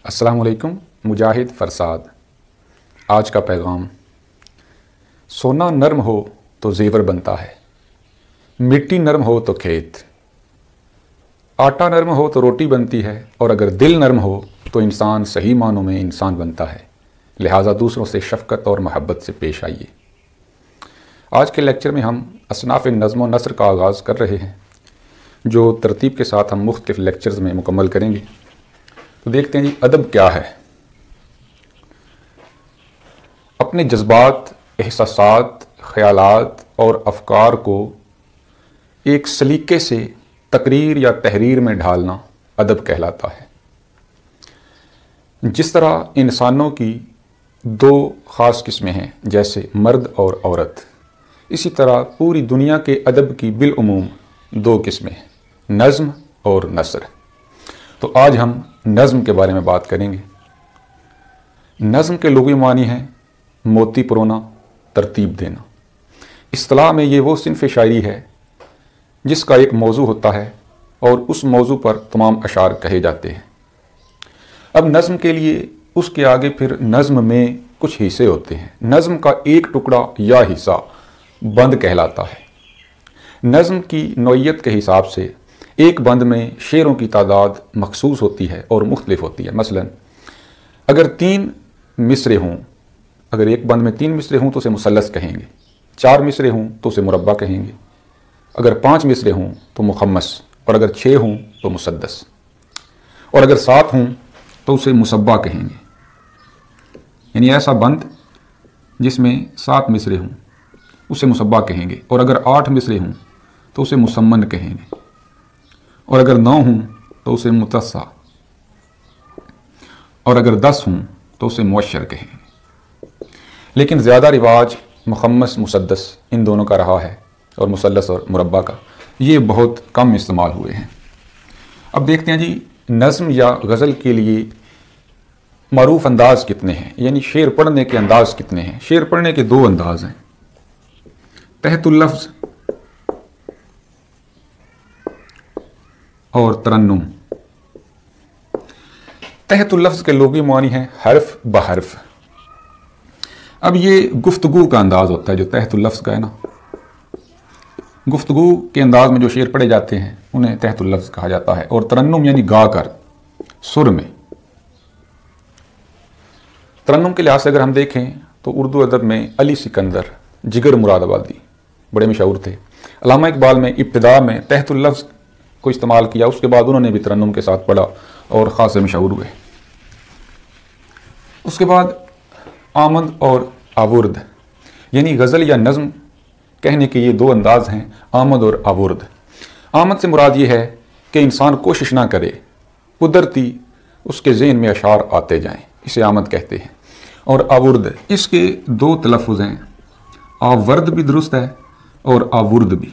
السلام علیکم، مجاہد فرساد۔ آج کا پیغام: سونا نرم ہو تو زیور بنتا ہے، مٹی نرم ہو تو کھیت، آٹا نرم ہو تو روٹی بنتی ہے، اور اگر دل نرم ہو تو انسان صحیح معنوں میں انسان بنتا ہے۔ لہٰذا دوسروں سے شفقت اور محبت سے پیش آئیے۔ آج کے لیکچر میں ہم اصناف نظم و نثر کا آغاز کر رہے ہیں، جو ترتیب کے ساتھ ہم مختلف لیکچرز میں مکمل کریں گے۔ تو دیکھتے ہیں جی، ادب کیا ہے؟ اپنے جذبات، احساسات، خیالات اور افکار کو ایک سلیقے سے تقریر یا تحریر میں ڈھالنا ادب کہلاتا ہے۔ جس طرح انسانوں کی دو خاص قسمیں ہیں، جیسے مرد اور عورت، اسی طرح پوری دنیا کے ادب کی بالعموم دو قسمیں ہیں، نظم اور نثر۔ تو آج ہم نظم کے بارے میں بات کریں گے۔ نظم کے لغوی معنی ہیں موتی پرونا، ترتیب دینا۔ اصطلاح میں یہ وہ صنف شاعری ہے جس کا ایک موضوع ہوتا ہے اور اس موضوع پر تمام اشعار کہے جاتے ہیں۔ اب نظم کے لیے اس کے آگے پھر نظم میں کچھ حصے ہوتے ہیں۔ نظم کا ایک ٹکڑا یا حصہ بند کہلاتا ہے۔ نظم کی نوعیت کے حساب سے ایک بند میں شعروں کی تعداد مخصوص ہوتی ہے اور مختلف ہوتی ہے۔ مثلا اگر ایک بند میں 3 مصرے ہوں تو اسے مثلث کہیں گے، 4 مصرے ہوں تو اسے مربع کہیں گے، اگر 5 مصرے ہوں تو مخمس، اور اگر 6 ہوں تو مسدس، اور اگر 7 ہوں تو اسے مسبع کہیں گے۔ یعنی ایسا بند جس میں 7 مصرے ہوں اسے مسبع کہیں گے، اور اگر 8 مصرے ہوں تو اسے مسمن کہیں گے، اور اگر 9 ہوں تو اسے متصع، اور اگر 10 ہوں تو اسے مؤشر کہیں گے۔ لیکن زیادہ رواج مخمس مسدس ان دونوں کا رہا ہے، اور مثلث اور مربع کا یہ بہت کم استعمال ہوئے ہیں۔ اب دیکھتے ہیں جی، نظم یا غزل کے لیے معروف انداز کتنے ہیں، یعنی شعر پڑھنے کے انداز کتنے ہیں۔ شعر پڑھنے کے 2 انداز ہیں، تحت اللفظ اور ترنم۔ تحت اللفظ کے لغوی معنی ہیں حرف بحرف۔ اب یہ گفتگو کا انداز ہوتا ہے جو تحت اللفظ کا ہے نا، گفتگو کے انداز میں جو شعر پڑھے جاتے ہیں انہیں تحت اللفظ کہا جاتا ہے۔ اور ترنم یعنی گا کر سر میں۔ ترنم کے لحاظ سے اگر ہم دیکھیں تو اردو ادب میں علی سکندر، جگر مراد آبادی بڑے مشہور تھے۔ علامہ اقبال میں ابتداء میں تحت اللفظ کو استعمال کیا، اس کے بعد انہوں نے بھی ترنم کے ساتھ پڑھا اور خاصے مشہور ہوئے۔ اس کے بعد آمد اور آورد، یعنی غزل یا نظم کہنے کے یہ 2 انداز ہیں، آمد اور آورد۔ آمد سے مراد یہ ہے کہ انسان کوشش نہ کرے، قدرتی اس کے ذہن میں اشعار آتے جائیں، اسے آمد کہتے ہیں۔ اور آورد، اس کے 2 تلفظ ہیں، آورد بھی درست ہے اور آورد بھی۔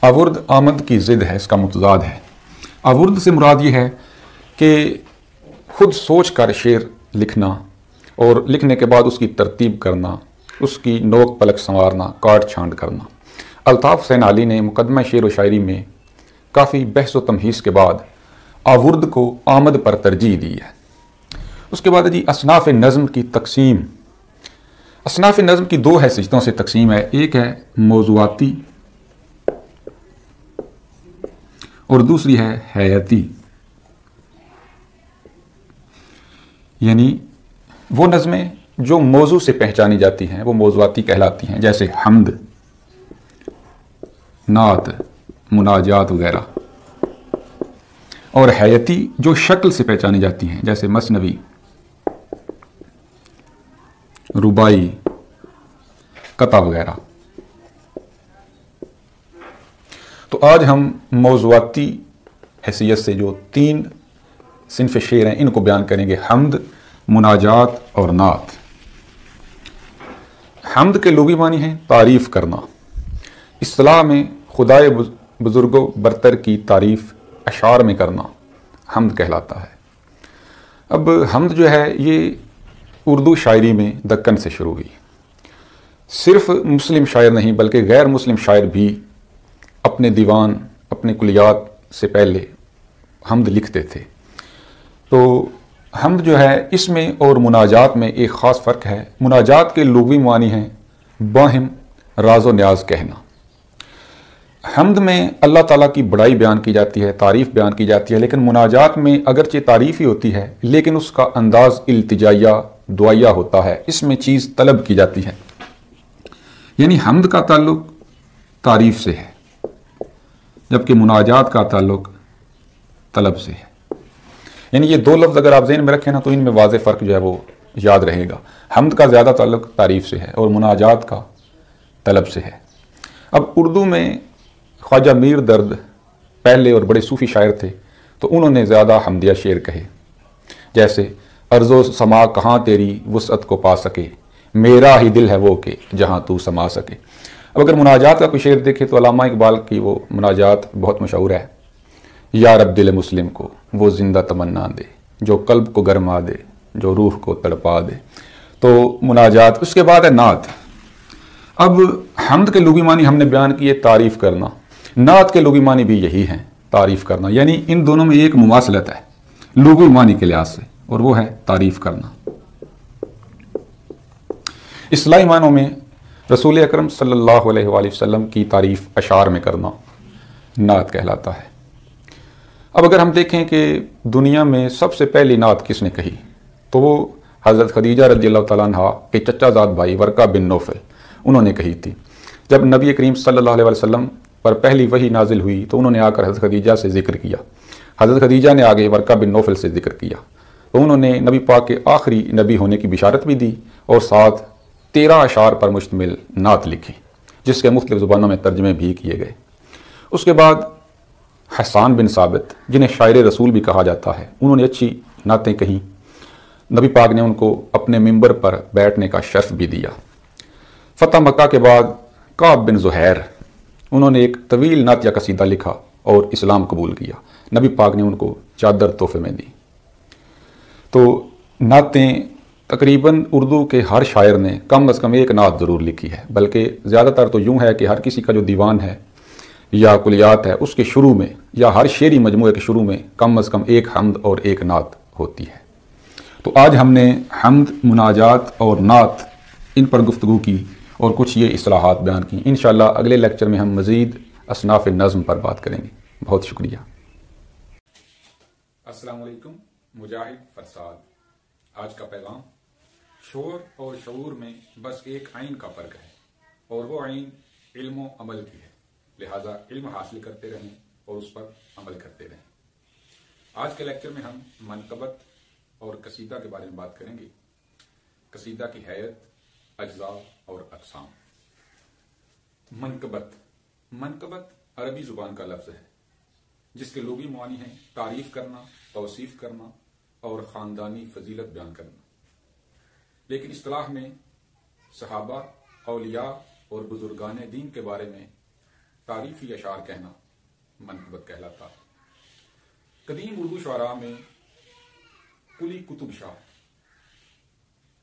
آورد آمد کی ضد ہے، اس کا متضاد ہے۔ آورد سے مراد یہ ہے کہ خود سوچ کر شعر لکھنا اور لکھنے کے بعد اس کی ترتیب کرنا، اس کی نوک پلک سنوارنا، کاٹ چھانٹ کرنا۔ الطاف حسین علی نے مقدمہ شعر و شاعری میں کافی بحث و تمہیز کے بعد آورد کو آمد پر ترجیح دی ہے۔ اس کے بعد جی اصناف نظم کی تقسیم۔ اصناف نظم کی 2 حیثیتوں سے تقسیم ہے، ایک ہے موضوعاتی اور دوسری ہے حیاتی۔ یعنی وہ نظمیں جو موضوع سے پہچانی جاتی ہیں وہ موضوعاتی کہلاتی ہیں، جیسے حمد، نعت، مناجات وغیرہ۔ اور حیاتی جو شکل سے پہچانی جاتی ہیں، جیسے مثنوی، رباعی، قطع وغیرہ۔ تو آج ہم موضوعاتی حیثیت سے جو 3 صنف شعر ہیں ان کو بیان کریں گے، حمد، مناجات اور نعت۔ حمد کے لغوی معنی ہیں تعریف کرنا۔ اصطلاح میں خدائے بزرگ و برتر کی تعریف اشعار میں کرنا حمد کہلاتا ہے۔ اب حمد جو ہے یہ اردو شاعری میں دکن سے شروع ہوئی۔ صرف مسلم شاعر نہیں بلکہ غیر مسلم شاعر بھی اپنے دیوان، اپنے کلیات سے پہلے حمد لکھتے تھے۔ تو حمد جو ہے اس میں اور مناجات میں ایک خاص فرق ہے۔ مناجات کے لغوی معنی ہیں باہم، راز و نیاز کہنا۔ حمد میں اللہ تعالیٰ کی بڑائی بیان کی جاتی ہے، تعریف بیان کی جاتی ہے، لیکن مناجات میں اگرچہ تعریف ہی ہوتی ہے لیکن اس کا انداز التجائیہ دعائیہ ہوتا ہے، اس میں چیز طلب کی جاتی ہے۔ یعنی حمد کا تعلق تعریف سے ہے جبکہ مناجات کا تعلق طلب سے ہے۔ یعنی یہ دو لفظ اگر آپ ذہن میں رکھیں نا تو ان میں واضح فرق جو ہے وہ یاد رہے گا۔ حمد کا زیادہ تعلق تعریف سے ہے اور مناجات کا طلب سے ہے۔ اب اردو میں خواجہ میر درد پہلے اور بڑے صوفی شاعر تھے تو انہوں نے زیادہ حمدیہ شعر کہے، جیسے ارض و سما کہاں تیری وسعت کو پا سکے، میرا ہی دل ہے وہ کہ جہاں تو سما سکے۔ اب اگر مناجات کا کوئی شعر دیکھے تو علامہ اقبال کی وہ مناجات بہت مشہور ہے، یا رب دل مسلم کو وہ زندہ تمنا دے، جو قلب کو گرما دے، جو روح کو تڑپا دے۔ تو مناجات، اس کے بعد ہے نعت۔ اب حمد کے لغوی معنی ہم نے بیان کیے، تعریف کرنا۔ نعت کے لغوی معنی بھی یہی ہیں، تعریف کرنا۔ یعنی ان دونوں میں ایک مماثلت ہے لغوی معنی کے لحاظ سے، اور وہ ہے تعریف کرنا۔ اصطلاحی معنوں میں رسول اکرم صلی اللہ علیہ وآلہ وسلم کی تعریف اشعار میں کرنا نعت کہلاتا ہے۔ اب اگر ہم دیکھیں کہ دنیا میں سب سے پہلی نعت کس نے کہی تو وہ حضرت خدیجہ رضی اللہ تعالیٰ عنہ کے چچا زاد بھائی ورقہ بن نوفل انہوں نے کہی تھی۔ جب نبی کریم صلی اللہ علیہ وسلم پر پہلی وحی نازل ہوئی تو انہوں نے آ کر حضرت خدیجہ سے ذکر کیا، حضرت خدیجہ نے آگے ورقہ بن نوفل سے ذکر کیا، تو انہوں نے نبی پاک کے آخری نبی ہونے کی بشارت بھی دی اور ساتھ 13 اشعار پر مشتمل نعت لکھی جس کے مختلف زبانوں میں ترجمے بھی کیے گئے۔ اس کے بعد حسان بن ثابت جنہیں شاعر رسول بھی کہا جاتا ہے، انہوں نے اچھی نعتیں کہیں، نبی پاک نے ان کو اپنے ممبر پر بیٹھنے کا شرف بھی دیا۔ فتح مکہ کے بعد کعب بن زہیر انہوں نے ایک طویل نعتیہ قصیدہ لکھا اور اسلام قبول کیا، نبی پاک نے ان کو چادر تحفے میں دی۔ تو نعتیں تقریباً اردو کے ہر شاعر نے کم از کم ایک نعت ضرور لکھی ہے، بلکہ زیادہ تر تو یوں ہے کہ ہر کسی کا جو دیوان ہے یا کلیات ہے اس کے شروع میں یا ہر شعری مجموعے کے شروع میں کم از کم ایک حمد اور ایک نعت ہوتی ہے۔ تو آج ہم نے حمد، مناجات اور نعت ان پر گفتگو کی اور کچھ یہ اصطلاحات بیان کی۔ انشاءاللہ اگلے لیکچر میں ہم مزید اصناف نظم پر بات کریں گے۔ بہت شکریہ۔ السلام علیکم، مجاہد فرساد۔ آج کا پیغام: شعور اور شعور میں بس ایک عین کا فرق ہے اور وہ عین علم و عمل کی ہے، لہٰذا علم حاصل کرتے رہیں اور اس پر عمل کرتے رہیں۔ آج کے لیکچر میں ہم منقبت اور قصیدہ کے بارے میں بات کریں گے۔ قصیدہ کی حیت، اجزاء اور اقسام۔ منقبت عربی زبان کا لفظ ہے جس کے لغوی معنی ہیں تعریف کرنا، توصیف کرنا اور خاندانی فضیلت بیان کرنا، لیکن اصطلاح میں صحابہ، اولیاء اور بزرگان دین کے بارے میں تعریفی اشعار کہنا منقبت کہلاتا ہے۔ قدیم اردو شعراء میں قلی قطب شاہ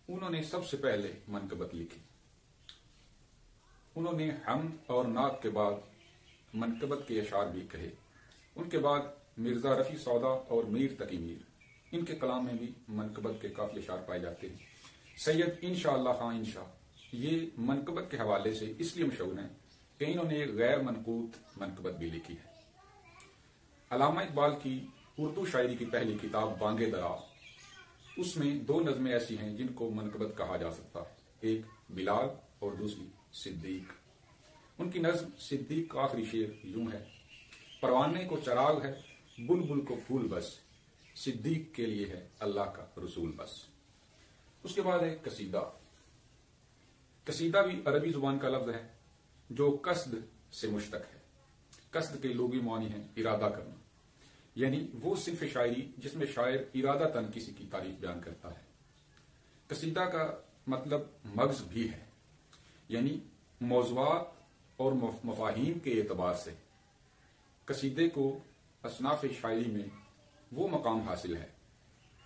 انہوں نے سب سے پہلے منقبت لکھی۔ انہوں نے حمد اور نعت کے بعد منقبت کے اشعار بھی کہے۔ ان کے بعد مرزا رفیع سودا اور میر تقی میر، ان کے کلام میں بھی منقبت کے کافی اشعار پائے جاتے ہیں۔ سید انشاء اللہ خان انشاء یہ منقبت کے حوالے سے اس لیے مشہور ہیں کہ انہوں نے ایک غیر منقوط منقبت بھی لکھی ہے۔ علامہ اقبال کی اردو شاعری کی پہلی کتاب بانگ درا، اس میں 2 نظمیں ایسی ہیں جن کو منقبت کہا جا سکتا ہے، ایک بلال اور دوسری صدیق۔ ان کی نظم صدیق کا آخری شعر یوں ہے: پروانے کو چراغ ہے، بلبل کو پھول بس، صدیق کے لیے ہے اللہ کا رسول بس۔ اس کے بعد ہے قصیدہ۔ قصیدہ بھی عربی زبان کا لفظ ہے جو قصد سے مشتق ہے۔ قصد کے لغوی معنی ہیں ارادہ کرنا، یعنی وہ صنف شاعری جس میں شاعر ارادتاً کسی کی تعریف بیان کرتا ہے۔ قصیدہ کا مطلب مغز بھی ہے، یعنی موضوعات اور مفاہیم کے اعتبار سے قصیدے کو اصناف شاعری میں وہ مقام حاصل ہے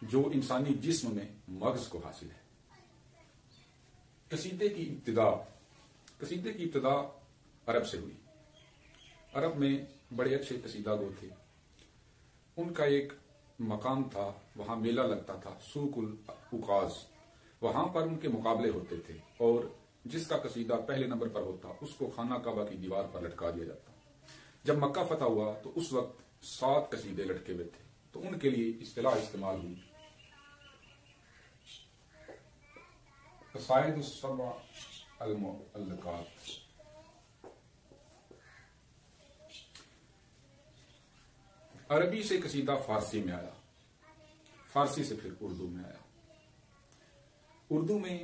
جو انسانی جسم میں مغز کو حاصل ہے۔ قصیدے کی ابتدا عرب سے ہوئی۔ عرب میں بڑے اچھے قصیدہ گو تھے۔ ان کا ایک مقام تھا، وہاں میلہ لگتا تھا، سوق العکاظ، وہاں پر ان کے مقابلے ہوتے تھے، اور جس کا قصیدہ پہلے نمبر پر ہوتا اس کو خانہ کعبہ کی دیوار پر لٹکا دیا جاتا۔ جب مکہ فتح ہوا تو اس وقت 7 قصیدے لٹکے ہوئے تھے، تو ان کے لیے اصطلاح استعمال ہوئی قصائد السبع المعلقات۔ عربی سے قصیدہ فارسی میں آیا، فارسی سے پھر اردو میں آیا۔ اردو میں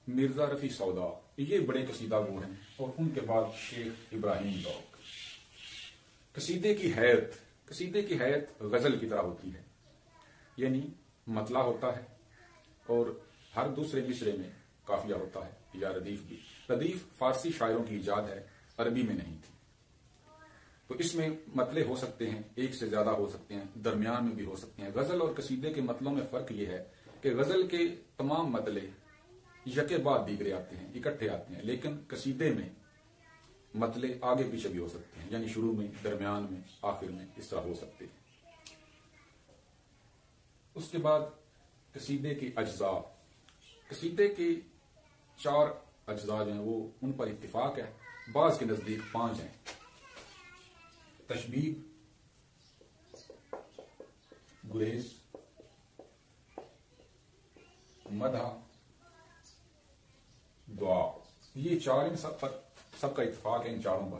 مرزا رفیع سودا یہ بڑے قصیدہ گو ہیں، اور ان کے بعد شیخ ابراہیم ذوق۔ قصیدے کی حیت غزل کی طرح ہوتی ہے، یعنی مطلع ہوتا ہے اور ہر دوسرے مصرے میں قافیہ ہوتا ہے یا ردیف بھی۔ ردیف فارسی شاعروں کی ایجاد ہے، عربی میں نہیں تھی۔ تو اس میں مطلع ہو سکتے ہیں، ایک سے زیادہ ہو سکتے ہیں، درمیان میں بھی ہو سکتے ہیں۔ غزل اور قصیدے کے مطلعوں میں فرق یہ ہے کہ غزل کے تمام مطلع یکے بعد دیگرے آتے ہیں، اکٹھے آتے ہیں، لیکن قصیدے میں مطلع آگے پیچھے بھی ہو سکتے ہیں، یعنی شروع میں، درمیان میں، آخر میں، اس طرح ہو سکتے ہیں۔ اس کے بعد قصیدے کے اجزاء۔ قصیدے کے 4 اجزاء جو ہیں وہ ان پر اتفاق ہے، بعض کے نزدیک 5 ہیں۔ تشبیب، گریز، مدح، دعا، یہ 4 ان سب کا اتفاق ہے ان 4 پر۔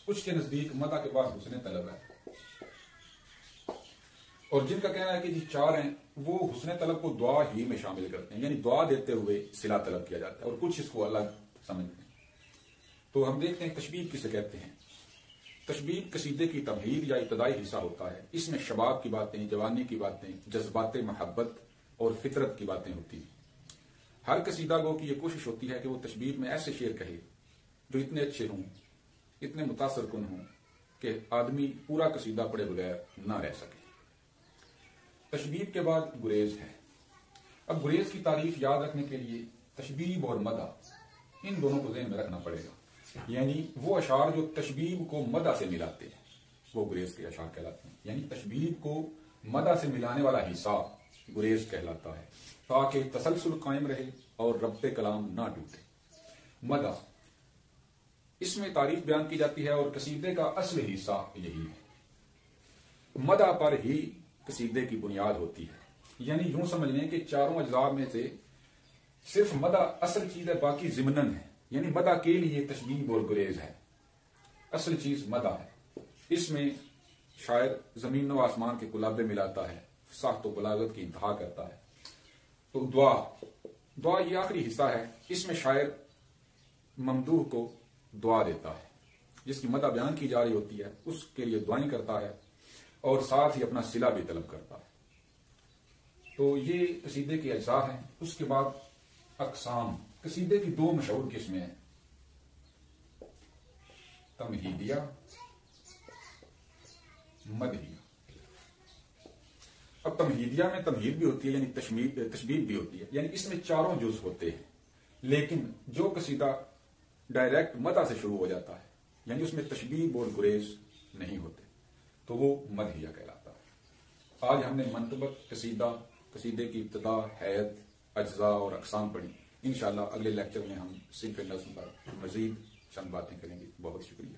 کچھ کے نزدیک مدح کے بعد حسن طلب ہے، اور جن کا کہنا ہے کہ یہ 4 ہیں وہ حسن طلب کو دعا ہی میں شامل کرتے ہیں، یعنی دعا دیتے ہوئے صلہ طلب کیا جاتا ہے، اور کچھ اس کو الگ سمجھتے ہیں۔ تو ہم دیکھتے ہیں تشبیب کسے کہتے ہیں۔ تشبیب قصیدے کی تمہید یا ابتدائی حصہ ہوتا ہے، اس میں شباب کی باتیں، جوانی کی باتیں، جذبات محبت اور فطرت کی باتیں ہوتی ہیں۔ ہر قصیدہ گو کی یہ کوشش ہوتی ہے کہ وہ تشبیب میں ایسے شعر کہے جو اتنے اچھے ہوں، اتنے متاثر کن ہوں کہ آدمی پورا قصیدہ پڑھے بغیر نہ رہ سکے۔ تشبیب کے بعد گریز ہے۔ اب گریز کی تعریف یاد رکھنے کے لیے تشبیب اور مدح ان دونوں کو ذہن میں رکھنا پڑے گا، یعنی وہ اشعار جو تشبیب کو مدح سے ملاتے ہیں وہ گریز کے اشعار کہلاتے ہیں، یعنی تشبیب کو مدح سے ملانے والا حصہ گریز کہلاتا ہے، تاکہ تسلسل قائم رہے اور ربط کلام نہ ٹوٹے۔ مدح، اس میں تعریف بیان کی جاتی ہے اور قصیدے کا اصل حصہ یہی ہے۔ مدح پر ہی قصیدے کی بنیاد ہوتی ہے، یعنی یوں سمجھ لیں کہ 4 اجزاء میں سے صرف مدح اصل چیز ہے، باقی ضمنن ہے، یعنی مدح کے لیے تشبیب اور گریز ہے، اصل چیز مدح ہے۔ اس میں شاعر زمین و آسمان کے کلابے ملاتا ہے، ساخت و بلاغت کی انتہا کرتا ہے۔ تو دعا یہ آخری حصہ ہے، اس میں شاعر ممدوح کو دعا دیتا ہے، جس کی مدح بیان کی جا رہی ہوتی ہے اس کے لیے دعائیں کرتا ہے، اور ساتھ ہی اپنا صلہ بھی طلب کرتا ہے۔ تو یہ قصیدے کے اجزاء ہیں۔ اس کے بعد اقسام۔ قصیدے کی 2 مشہور قسمیں ہیں، تمہیدیہ، مدحیہ۔ اب تمہیدیہ میں تمہید بھی ہوتی ہے، یعنی تشبیب بھی ہوتی ہے، یعنی اس میں 4 جز ہوتے ہیں، لیکن جو قصیدہ ڈائریکٹ مدح سے شروع ہو جاتا ہے، یعنی اس میں تشبیب اور گریز نہیں ہوتے، تو وہ مدحیہ کہلاتا ہے۔ آج ہم نے منطبق قصیدہ، قصیدے کی ابتدا، حیت، اجزاء اور اقسام پڑھی۔ انشاءاللہ اگلے لیکچر میں ہم صنف نظم پر مزید چند باتیں کریں گے۔ بہت شکریہ۔